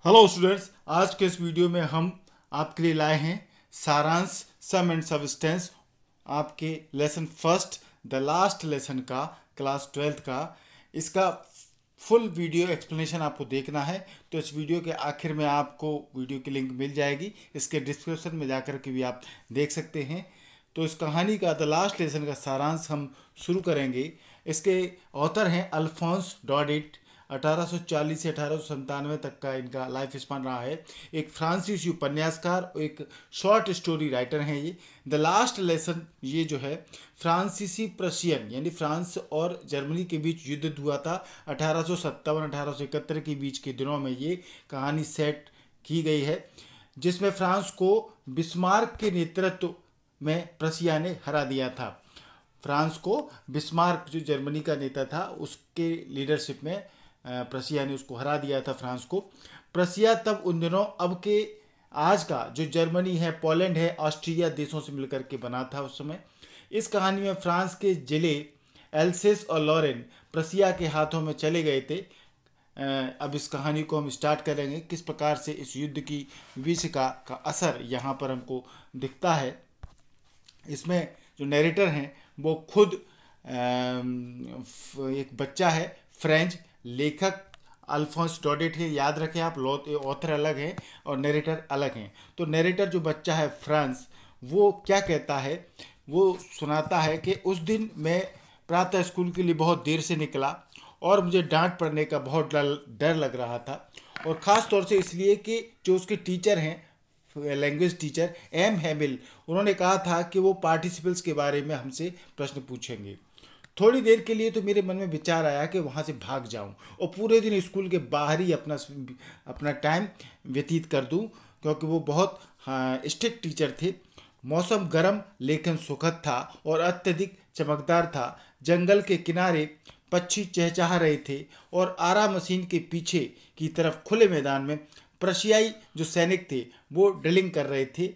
Hello students, आज के इस वीडियो में हम आपके लिए लाए हैं सारांश सम एंड सबस्टेंस आपके lesson first the last lesson का क्लास 12th का। इसका फुल वीडियो एक्सप्लेनेशन आपको देखना है तो इस वीडियो के आखिर में आपको वीडियो की लिंक मिल जाएगी। इसके डिस्क्रिप्शन में जाकर के भी आप देख सकते हैं। तो इस कहानी का द लास्ट लेसन का सारांश हम शुरू करेंगे। इसके ऑथर हैं अल्फोंस डॉडिट। 1840 से 1897 तक का इनका लाइफ स्पान रहा है। एक फ्रांसीसी उपन्यासकार और एक शॉर्ट स्टोरी राइटर हैं ये। द लास्ट लेसन ये जो है फ्रांसीसी प्रशियन यानी फ्रांस और जर्मनी के बीच युद्ध हुआ था 1857-1871 के बीच के दिनों में ये कहानी सेट की गई है, जिसमें फ्रांस को बिस्मार्क के नेतृत्व में प्रशिया ने हरा दिया था। फ्रांस को बिस्मार्क जो जर्मनी का नेता था उसके लीडरशिप में प्रशिया ने उसको हरा दिया था फ्रांस को। प्रशिया तब उन दिनों अब के आज का जो जर्मनी है, पोलैंड है, ऑस्ट्रिया देशों से मिलकर के बना था उस समय। इस कहानी में फ्रांस के जिले एल्सेस और लॉरेन प्रशिया के हाथों में चले गए थे। अब इस कहानी को हम स्टार्ट करेंगे, किस प्रकार से इस युद्ध की विभीषिका का असर यहाँ पर हमको दिखता है। इसमें जो नरेटर हैं वो खुद एक बच्चा है, फ्रेंच लेखक अल्फोंस डॉडिट है। याद रखें आप, ऑथर अलग हैं और नरेटर अलग हैं। तो नरेटर जो बच्चा है फ्रांस, वो क्या कहता है, वो सुनाता है कि उस दिन मैं प्रातः स्कूल के लिए बहुत देर से निकला और मुझे डांट पड़ने का बहुत डर लग रहा था, और ख़ास तौर से इसलिए कि जो उसके टीचर हैं, लैंग्वेज टीचर एम हैमिल, उन्होंने कहा था कि वो पार्टिसिपल्स के बारे में हमसे प्रश्न पूछेंगे। थोड़ी देर के लिए तो मेरे मन में विचार आया कि वहाँ से भाग जाऊँ और पूरे दिन स्कूल के बाहर ही अपना टाइम व्यतीत कर दूँ, क्योंकि वो बहुत स्ट्रिक्ट टीचर थे। मौसम गर्म लेकिन सुखद था और अत्यधिक चमकदार था। जंगल के किनारे पक्षी चहचहा रहे थे और आरा मशीन के पीछे की तरफ खुले मैदान में प्रशियाई जो सैनिक थे वो ड्रिलिंग कर रहे थे।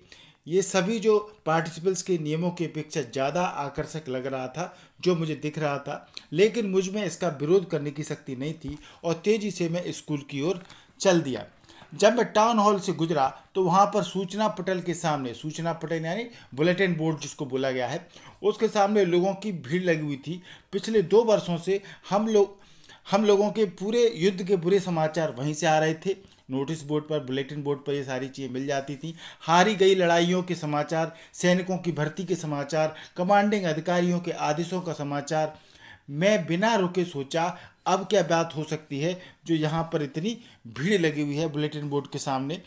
ये सभी जो पार्टिसिपल्स के नियमों की अपेक्षा ज़्यादा आकर्षक लग रहा था जो मुझे दिख रहा था, लेकिन मुझ में इसका विरोध करने की शक्ति नहीं थी और तेज़ी से मैं स्कूल की ओर चल दिया। जब मैं टाउन हॉल से गुजरा तो वहाँ पर सूचना पटल के सामने, सूचना पटल यानी बुलेटिन बोर्ड जिसको बोला गया है, उसके सामने लोगों की भीड़ लगी हुई थी। पिछले 2 वर्षों से हम लोगों के पूरे युद्ध के बुरे समाचार वहीं से आ रहे थे। नोटिस बोर्ड पर, बुलेटिन बोर्ड पर ये सारी चीज़ें मिल जाती थी। हारी गई लड़ाइयों के समाचार, सैनिकों की भर्ती के समाचार, कमांडिंग अधिकारियों के आदेशों का समाचार। मैं बिना रुके सोचा अब क्या बात हो सकती है जो यहाँ पर इतनी भीड़ लगी हुई है बुलेटिन बोर्ड के सामने।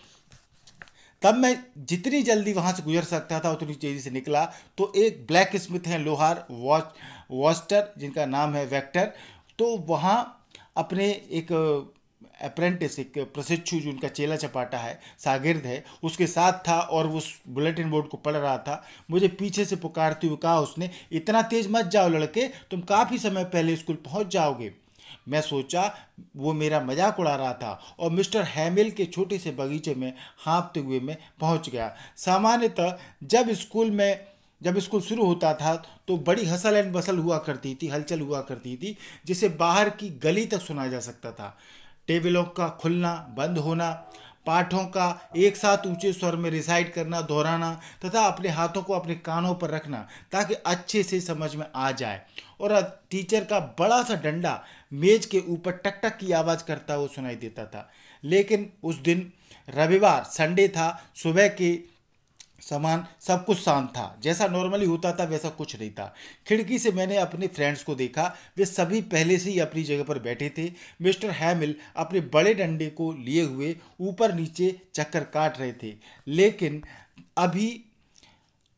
तब मैं जितनी जल्दी वहाँ से गुजर सकता था उतनी तेज़ी से निकला तो एक ब्लैक स्मिथ हैं, लोहार वॉस्टर, जिनका नाम है वेक्टर, तो वहाँ अपने एक अप्रेंटिस, एक प्रशिक्षु जो उनका चेला चपाटा है, शागिर्द है, उसके साथ था और वो बुलेटिन बोर्ड को पढ़ रहा था। मुझे पीछे से पुकारते हुए कहा उसने, इतना तेज मत जाओ लड़के, तुम काफ़ी समय पहले स्कूल पहुंच जाओगे। मैं सोचा वो मेरा मजाक उड़ा रहा था और मिस्टर हैमिल के छोटे से बगीचे में हाँफते हुए मैं पहुंच गया। सामान्यतः जब स्कूल शुरू होता था तो बड़ी हसल एंड बसल हुआ करती थी, हलचल हुआ करती थी, जिसे बाहर की गली तक सुना जा सकता था। टेबलों का खुलना बंद होना, पाठों का एक साथ ऊंचे स्वर में रिसाइट करना, दोहराना तथा अपने हाथों को अपने कानों पर रखना ताकि अच्छे से समझ में आ जाए, और टीचर का बड़ा सा डंडा मेज के ऊपर टक टक की आवाज़ करता हुआ सुनाई देता था। लेकिन उस दिन रविवार, संडे था। सुबह के समान सब कुछ शांत था, जैसा नॉर्मली होता था वैसा कुछ नहीं था। खिड़की से मैंने अपने फ्रेंड्स को देखा, वे सभी पहले से ही अपनी जगह पर बैठे थे। मिस्टर हैमिल अपने बड़े डंडे को लिए हुए ऊपर नीचे चक्कर काट रहे थे, लेकिन अभी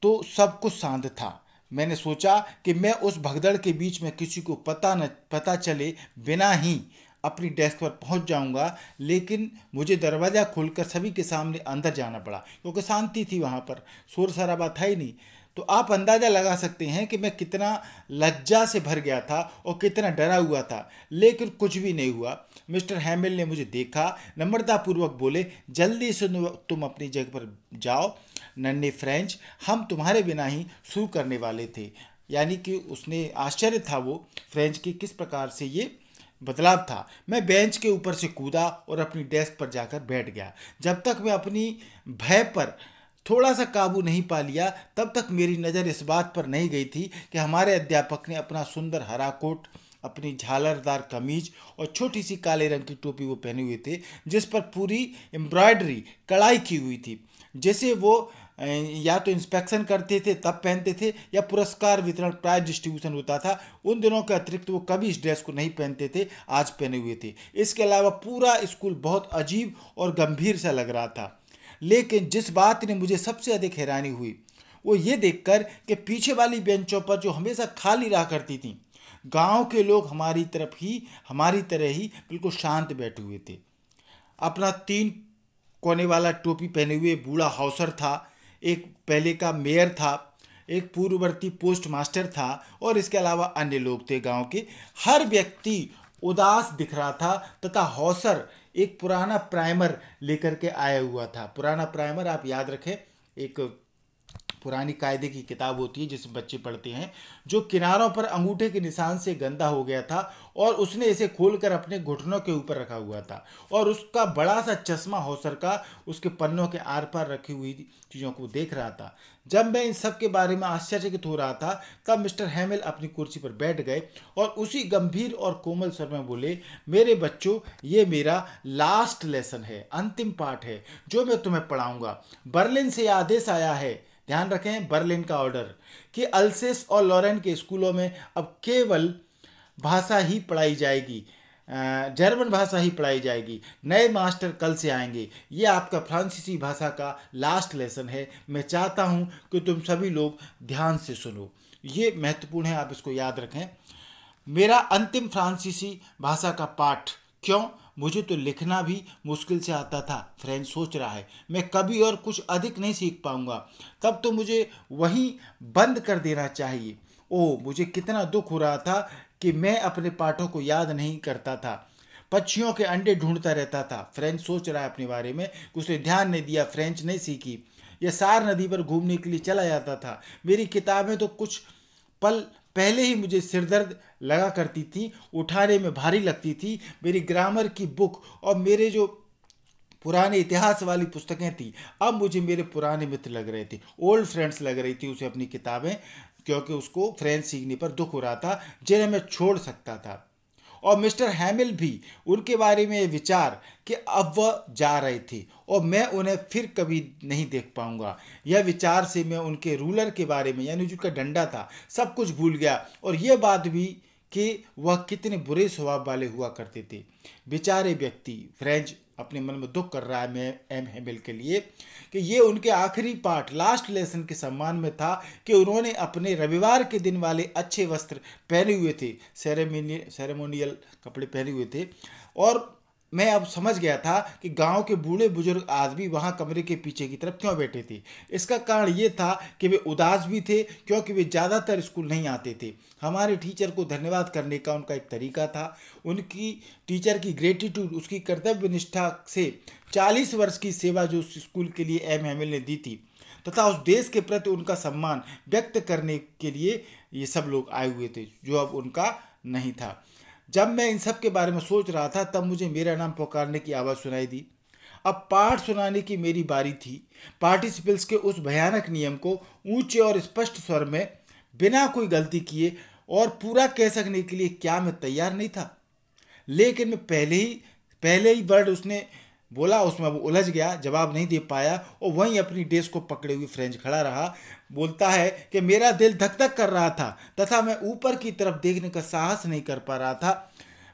तो सब कुछ शांत था। मैंने सोचा कि मैं उस भगदड़ के बीच में किसी को पता चले बिना ही अपनी डेस्क पर पहुंच जाऊंगा, लेकिन मुझे दरवाज़ा खोलकर सभी के सामने अंदर जाना पड़ा क्योंकि शांति थी, वहाँ पर शोर शराबा था ही नहीं। तो आप अंदाज़ा लगा सकते हैं कि मैं कितना लज्जा से भर गया था और कितना डरा हुआ था, लेकिन कुछ भी नहीं हुआ। मिस्टर हैमिल ने मुझे देखा, नम्रतापूर्वक बोले, जल्दी से तुम अपनी जगह पर जाओ नन्हे फ्रेंच, हम तुम्हारे बिना ही शुरू करने वाले थे। यानी कि उसने आश्चर्य था वो फ्रेंच की किस प्रकार से ये बदलाव था। मैं बेंच के ऊपर से कूदा और अपनी डेस्क पर जाकर बैठ गया। जब तक मैं अपनी भय पर थोड़ा सा काबू नहीं पा लिया, तब तक मेरी नज़र इस बात पर नहीं गई थी कि हमारे अध्यापक ने अपना सुंदर हरा कोट, अपनी झालरदार कमीज और छोटी सी काले रंग की टोपी वो पहने हुए थे, जिस पर पूरी एम्ब्रॉयडरी कढ़ाई की हुई थी, जैसे वो या तो इंस्पेक्शन करते थे तब पहनते थे या पुरस्कार वितरण प्राइज डिस्ट्रीब्यूशन होता था उन दिनों के अतिरिक्त वो कभी इस ड्रेस को नहीं पहनते थे, आज पहने हुए थे। इसके अलावा पूरा स्कूल बहुत अजीब और गंभीर सा लग रहा था। लेकिन जिस बात ने मुझे सबसे अधिक हैरानी हुई वो ये देखकर कि पीछे वाली बेंचों पर जो हमेशा खाली रहा करती थी, गांव के लोग हमारी तरह ही बिल्कुल शांत बैठे हुए थे। अपना 3 कोने वाला टोपी पहने हुए बूढ़ा हाउसर था, एक पहले का मेयर था, एक पूर्ववर्ती पोस्ट मास्टर था और इसके अलावा अन्य लोग थे। गांव के हर व्यक्ति उदास दिख रहा था तथा हाउसर एक पुराना प्राइमर लेकर के आया हुआ था। पुराना प्राइमर आप याद रखें, एक पुरानी कायदे की किताब होती है जिसे बच्चे पढ़ते हैं, जो किनारों पर अंगूठे के निशान से गंदा हो गया था और उसने इसे खोलकर अपने घुटनों के ऊपर रखा हुआ था और उसका बड़ा सा चश्मा हौसर का उसके पन्नों के आर पार रखी हुई चीज़ों को देख रहा था। जब मैं इन सब के बारे में आश्चर्यचकित हो रहा था तब मिस्टर हैमिल अपनी कुर्सी पर बैठ गए और उसी गंभीर और कोमल स्वर में बोले, मेरे बच्चों, ये मेरा लास्ट लेसन है, अंतिम पाठ है जो मैं तुम्हें पढ़ाऊंगा। बर्लिन से आदेश आया है, ध्यान रखें, बर्लिन का ऑर्डर, कि अल्सेस और लॉरेन के स्कूलों में अब केवल भाषा ही पढ़ाई जाएगी, जर्मन भाषा ही पढ़ाई जाएगी। नए मास्टर कल से आएंगे। ये आपका फ्रांसीसी भाषा का लास्ट लेसन है। मैं चाहता हूँ कि तुम सभी लोग ध्यान से सुनो। ये महत्वपूर्ण है, आप इसको याद रखें। मेरा अंतिम फ्रांसीसी भाषा का पाठ। क्यों? मुझे तो लिखना भी मुश्किल से आता था। फ्रेंच सोच रहा है, मैं कभी और कुछ अधिक नहीं सीख पाऊंगा। तब तो मुझे वहीं बंद कर देना चाहिए। ओह, मुझे कितना दुख हो रहा था कि मैं अपने पाठों को याद नहीं करता था, पक्षियों के अंडे ढूंढता रहता था। फ्रेंच सोच रहा है अपने बारे में कि उसने ध्यान नहीं दिया, फ्रेंच नहीं सीखी। यह सार नदी पर घूमने के लिए चला जाता था। मेरी किताबें तो कुछ पल पहले ही मुझे सिरदर्द लगा करती थी, उठाने में भारी लगती थी। मेरी ग्रामर की बुक और मेरे जो पुराने इतिहास वाली पुस्तकें थी, अब मुझे मेरे पुराने मित्र लग रहे थे, ओल्ड फ्रेंड्स लग रही थी उसे अपनी किताबें, क्योंकि उसको फ्रेंच सीखने पर दुख हो रहा था जिन्हें मैं छोड़ सकता था। और मिस्टर हैमिल भी, उनके बारे में ये विचार कि अब वह जा रहे थे और मैं उन्हें फिर कभी नहीं देख पाऊंगा, यह विचार से मैं उनके रूलर के बारे में, यानी जो का डंडा था, सब कुछ भूल गया और यह बात भी कि वह कितने बुरे स्वभाव वाले हुआ करते थे। बेचारे व्यक्ति। फ्रेंच अपने मन में दुख कर रहा है मैं एम हैमिल के लिए कि ये उनके आखिरी पाठ, लास्ट लेसन के सम्मान में था कि उन्होंने अपने रविवार के दिन वाले अच्छे वस्त्र पहने हुए थे, सेरेमोनियल कपड़े पहने हुए थे। और मैं अब समझ गया था कि गांव के बूढ़े बुजुर्ग आदमी वहां कमरे के पीछे की तरफ क्यों बैठे थे। इसका कारण ये था कि वे उदास भी थे, क्योंकि वे ज़्यादातर स्कूल नहीं आते थे। हमारे टीचर को धन्यवाद करने का उनका एक तरीका था। उनकी टीचर की ग्रेटिट्यूड, उसकी कर्तव्य निष्ठा से 40 वर्ष की सेवा जो उस स्कूल के लिए एम हैमिल ने दी थी, तथा उस देश के प्रति उनका सम्मान व्यक्त करने के लिए ये सब लोग आए हुए थे, जो अब उनका नहीं था। जब मैं इन सब के बारे में सोच रहा था तब मुझे मेरा नाम पुकारने की आवाज़ सुनाई दी। अब पाठ सुनाने की मेरी बारी थी। पार्टिसिपल्स के उस भयानक नियम को ऊंचे और स्पष्ट स्वर में, बिना कोई गलती किए और पूरा कह सकने के लिए क्या मैं तैयार नहीं था? लेकिन मैं पहले ही वर्ड उसने बोला, उसमें वो उलझ गया, जवाब नहीं दे पाया और वहीं अपनी डेस्क को पकड़े हुए फ्रेंच खड़ा रहा। बोलता है कि मेरा दिल धक धक कर रहा था तथा मैं ऊपर की तरफ देखने का साहस नहीं कर पा रहा था।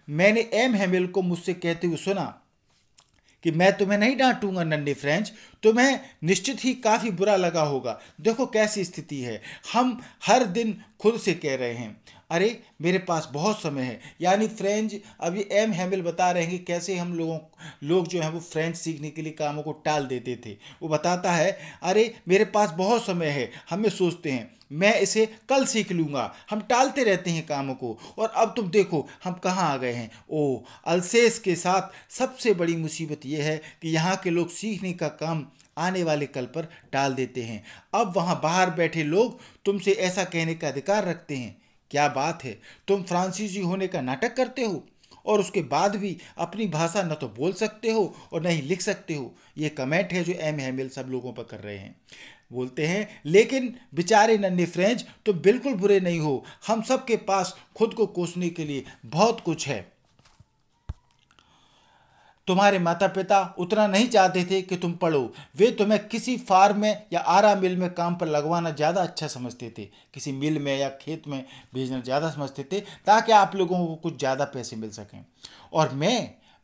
मैंने एम हैमिल को मुझसे कहते हुए सुना कि मैं तुम्हें नहीं डांटूंगा नन्हे फ्रेंच, तुम्हें निश्चित ही काफ़ी बुरा लगा होगा। देखो कैसी स्थिति है, हम हर दिन खुद से कह रहे हैं, अरे मेरे पास बहुत समय है। यानी फ्रेंच, अभी एम हैमिल बता रहे हैं कि कैसे हम लोग जो हैं वो फ्रेंच सीखने के लिए कामों को टाल देते थे। वो बताता है, अरे मेरे पास बहुत समय है, हमें सोचते हैं मैं इसे कल सीख लूँगा, हम टालते रहते हैं कामों को, और अब तुम देखो हम कहाँ आ गए हैं। ओह, अल्सेस के साथ सबसे बड़ी मुसीबत यह है कि यहाँ के लोग सीखने का काम आने वाले कल पर टाल देते हैं। अब वहाँ बाहर बैठे लोग तुमसे ऐसा कहने का अधिकार रखते हैं। क्या बात है, तुम फ्रांसीसी होने का नाटक करते हो और उसके बाद भी अपनी भाषा न तो बोल सकते हो और न ही लिख सकते हो। ये कमेंट है जो एम हैमिल सब लोगों पर कर रहे हैं। बोलते हैं लेकिन बेचारे नन्हे फ्रेंच तो बिल्कुल बुरे नहीं हो, हम सब के पास खुद को कोसने के लिए बहुत कुछ है। तुम्हारे माता पिता उतना नहीं चाहते थे कि तुम पढ़ो, वे तुम्हें किसी फार्म में या आरा मिल में काम पर लगवाना ज़्यादा अच्छा समझते थे, किसी मिल में या खेत में भेजना ज़्यादा समझते थे ताकि आप लोगों को कुछ ज़्यादा पैसे मिल सकें। और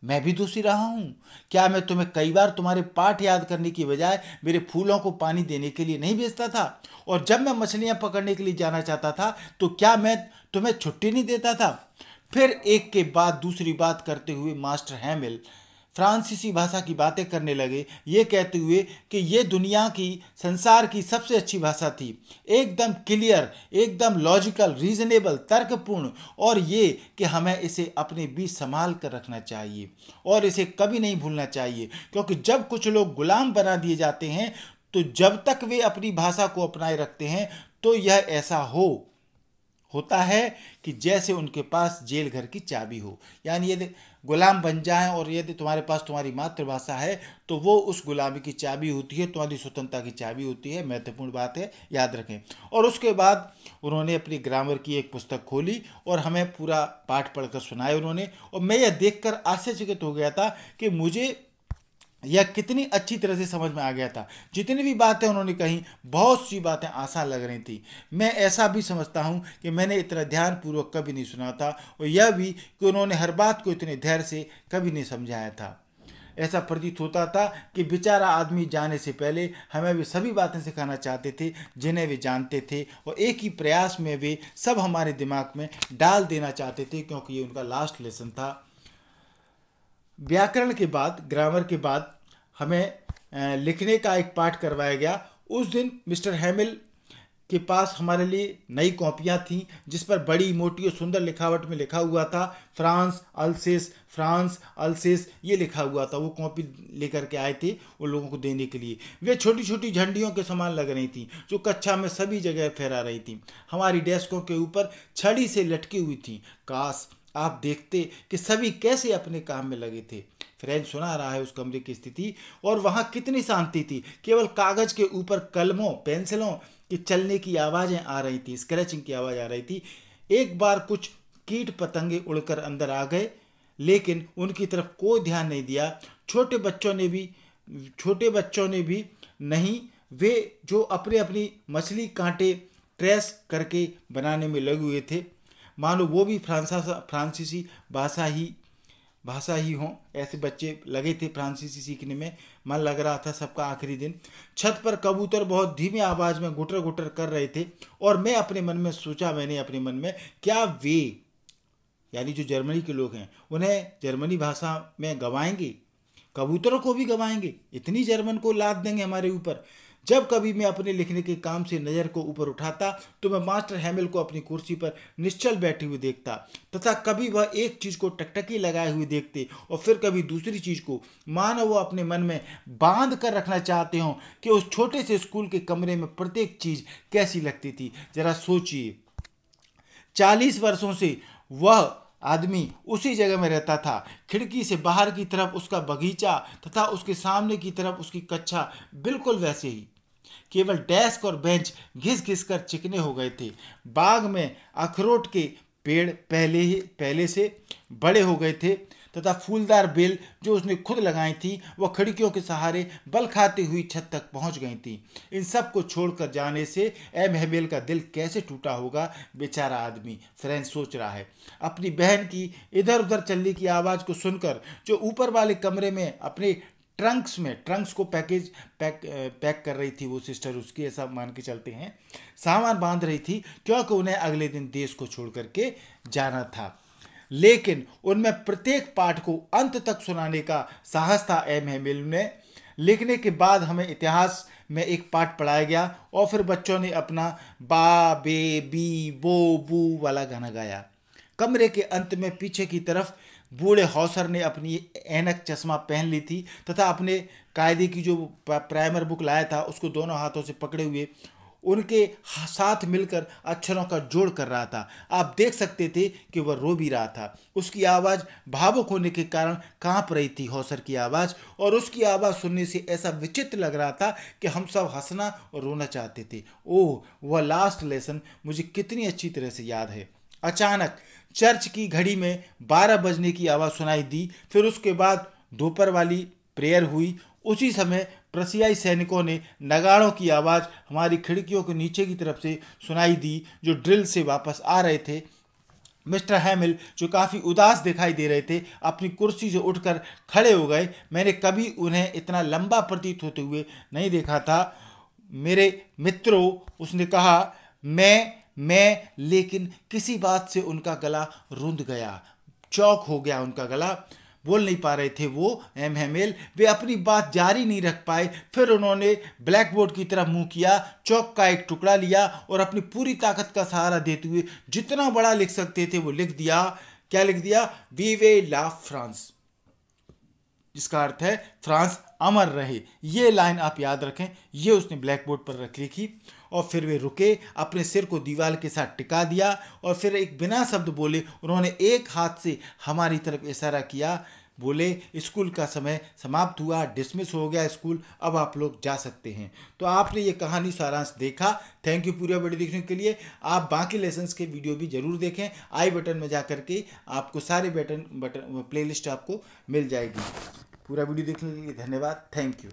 मैं भी दोषी रहा हूँ। क्या मैं तुम्हें कई बार तुम्हारे पाठ याद करने की बजाय मेरे फूलों को पानी देने के लिए नहीं भेजता था? और जब मैं मछलियाँ पकड़ने के लिए जाना चाहता था तो क्या मैं तुम्हें छुट्टी नहीं देता था? फिर एक के बाद दूसरी बात करते हुए मास्टर हैमिल फ्रांसीसी भाषा की बातें करने लगे, ये कहते हुए कि ये दुनिया की, संसार की सबसे अच्छी भाषा थी, एकदम क्लियर, एकदम लॉजिकल, रीजनेबल, तर्कपूर्ण, और ये कि हमें इसे अपने बीच संभाल कर रखना चाहिए और इसे कभी नहीं भूलना चाहिए, क्योंकि जब कुछ लोग गुलाम बना दिए जाते हैं तो जब तक वे अपनी भाषा को अपनाए रखते हैं तो यह ऐसा होता है कि जैसे उनके पास जेल घर की चाबी हो। यानी यदि गुलाम बन जाएं और यदि तुम्हारे पास तुम्हारी मातृभाषा है तो वो उस गुलामी की चाबी होती है, तुम्हारी स्वतंत्रता की चाबी होती है। महत्वपूर्ण बात है, याद रखें। और उसके बाद उन्होंने अपनी ग्रामर की एक पुस्तक खोली और हमें पूरा पाठ पढ़कर सुनाया उन्होंने, और मैं यह देखकर आश्चर्यचकित हो गया था कि मुझे यह कितनी अच्छी तरह से समझ में आ गया था। जितनी भी बातें उन्होंने कही, बहुत सी बातें आसान लग रही थी। मैं ऐसा भी समझता हूँ कि मैंने इतना ध्यानपूर्वक कभी नहीं सुना था, और यह भी कि उन्होंने हर बात को इतने धैर्य से कभी नहीं समझाया था। ऐसा प्रतीत होता था कि बेचारा आदमी जाने से पहले हमें वे सभी बातें सिखाना चाहते थे जिन्हें वे जानते थे, और एक ही प्रयास में वे सब हमारे दिमाग में डाल देना चाहते थे, क्योंकि ये उनका लास्ट लेसन था। व्याकरण के बाद, ग्रामर के बाद हमें लिखने का एक पाठ करवाया गया। उस दिन मिस्टर हैमिल के पास हमारे लिए नई कॉपियाँ थीं जिस पर बड़ी मोटी और सुंदर लिखावट में लिखा हुआ था फ्रांस अल्सेस ये लिखा हुआ था। वो कॉपी लेकर के आए थे उन लोगों को देने के लिए। वे छोटी छोटी झंडियों के समान लग रही थी जो कक्षा में सभी जगह फहरा रही थी, हमारी डेस्कों के ऊपर छड़ी से लटकी हुई थी। काश आप देखते कि सभी कैसे अपने काम में लगे थे। फ्रेंच सुना रहा है उस कमरे की स्थिति, और वहां कितनी शांति थी। केवल कागज के ऊपर कलमों पेंसिलों के चलने की आवाजें आ रही थी, स्क्रैचिंग की आवाज आ रही थी। एक बार कुछ कीट पतंगे उड़कर अंदर आ गए, लेकिन उनकी तरफ कोई ध्यान नहीं दिया। छोटे बच्चों ने भी नहीं, वे जो अपने अपनी मछली कांटे ट्रेस करके बनाने में लगे हुए थे, मानो वो भी फ्रांसीसी भाषा ही हों। ऐसे बच्चे लगे थे फ्रांसीसी सीखने में। मन लग रहा था सबका आखिरी दिन। छत पर कबूतर बहुत धीमी आवाज में गुटर गुटर कर रहे थे, और मैंने अपने मन में क्या वे, यानी जो जर्मनी के लोग हैं, उन्हें जर्मनी भाषा में गवाएंगे, कबूतरों को भी गवाएंगे, इतनी जर्मन को लाद देंगे हमारे ऊपर। जब कभी मैं अपने लिखने के काम से नज़र को ऊपर उठाता तो मैं मास्टर हैमिल को अपनी कुर्सी पर निश्चल बैठे हुए देखता, तथा कभी वह एक चीज़ को टकटकी लगाए हुए देखते और फिर कभी दूसरी चीज़ को, मानो वो अपने मन में बांध कर रखना चाहते हों कि उस छोटे से स्कूल के कमरे में प्रत्येक चीज़ कैसी लगती थी। जरा सोचिए, 40 वर्षों से वह आदमी उसी जगह में रहता था। खिड़की से बाहर की तरफ उसका बगीचा तथा उसके सामने की तरफ उसकी कक्षा बिल्कुल वैसे ही, केवल डेस्क और बेंच घिस घिस कर चिकने हो गए थे। बाग में अखरोट के पेड़ पहले से बड़े हो गए थे तथा फूलदार बेल जो उसने खुद लगाई थी वह खिड़कियों के सहारे बल खाती हुई छत तक पहुंच गई थी। इन सब को छोड़कर जाने से एम हैमिल का दिल कैसे टूटा होगा, बेचारा आदमी, फ्रेंच सोच रहा है। अपनी बहन की इधर उधर चलने की आवाज़ को सुनकर जो ऊपर वाले कमरे में अपने ट्रंक्स को पैक कर रही थी वो सिस्टर उसकी, ऐसा मान के चलते हैं, सामान बांध रही थी, क्योंकि उन्हें अगले दिन देश को छोड़ करके जाना था। लेकिन उनमें प्रत्येक पाठ को अंत तक सुनाने का साहस था एम हैमिल ने। लिखने के बाद हमें इतिहास में एक पाठ पढ़ाया गया और फिर बच्चों ने अपना बा बे बी बो बू वाला गाना गाया। कमरे के अंत में पीछे की तरफ बूढ़े हौसर ने अपनी ऐनक चश्मा पहन ली थी तथा अपने कायदे की जो प्राइमर बुक लाया था उसको दोनों हाथों से पकड़े हुए उनके साथ मिलकर अक्षरों का जोड़ कर रहा था। आप देख सकते थे कि वह रो भी रहा था। उसकी आवाज़ भावुक होने के कारण कांप रही थी, हौसर की आवाज़, और उसकी आवाज़ सुनने से ऐसा विचित्र लग रहा था कि हम सब हंसना और रोना चाहते थे। ओह, वह लास्ट लेसन मुझे कितनी अच्छी तरह से याद है। अचानक चर्च की घड़ी में 12 बजने की आवाज़ सुनाई दी। फिर उसके बाद दोपहर वाली प्रेयर हुई। उसी समय प्रसियाई सैनिकों ने नगाड़ों की आवाज़ हमारी खिड़कियों के नीचे की तरफ से सुनाई दी, जो ड्रिल से वापस आ रहे थे। मिस्टर हैमिल, जो काफ़ी उदास दिखाई दे रहे थे, अपनी कुर्सी से उठकर खड़े हो गए। मैंने कभी उन्हें इतना लंबा प्रतीत होते हुए नहीं देखा था। मेरे मित्रों, उसने कहा, मैं लेकिन किसी बात से उनका गला रुंध गया, चौक हो गया उनका गला। बोल नहीं पा रहे थे वो हैमिल। वे अपनी बात जारी नहीं रख पाए। फिर उन्होंने ब्लैक बोर्ड की तरफ मुंह किया, चौक का एक टुकड़ा लिया और अपनी पूरी ताकत का सहारा देते हुए जितना बड़ा लिख सकते थे वो लिख दिया। क्या लिख दिया? वीवे ला फ्रांस, जिसका अर्थ है फ्रांस अमर रहे। ये लाइन आप याद रखें। ये उसने ब्लैक बोर्ड पर रख लिखी और फिर वे रुके, अपने सिर को दीवार के साथ टिका दिया और फिर एक बिना शब्द बोले उन्होंने एक हाथ से हमारी तरफ इशारा किया। बोले, स्कूल का समय समाप्त हुआ, डिसमिस हो गया स्कूल, अब आप लोग जा सकते हैं। तो आपने ये कहानी सारांश देखा। थैंक यू पूरा वीडियो देखने के लिए। आप बाकी लेसन्स के वीडियो भी जरूर देखें। आई बटन में जा करके आपको सारे बटन प्लेलिस्ट आपको मिल जाएगी। पूरा वीडियो देखने के लिए धन्यवाद। Thank you.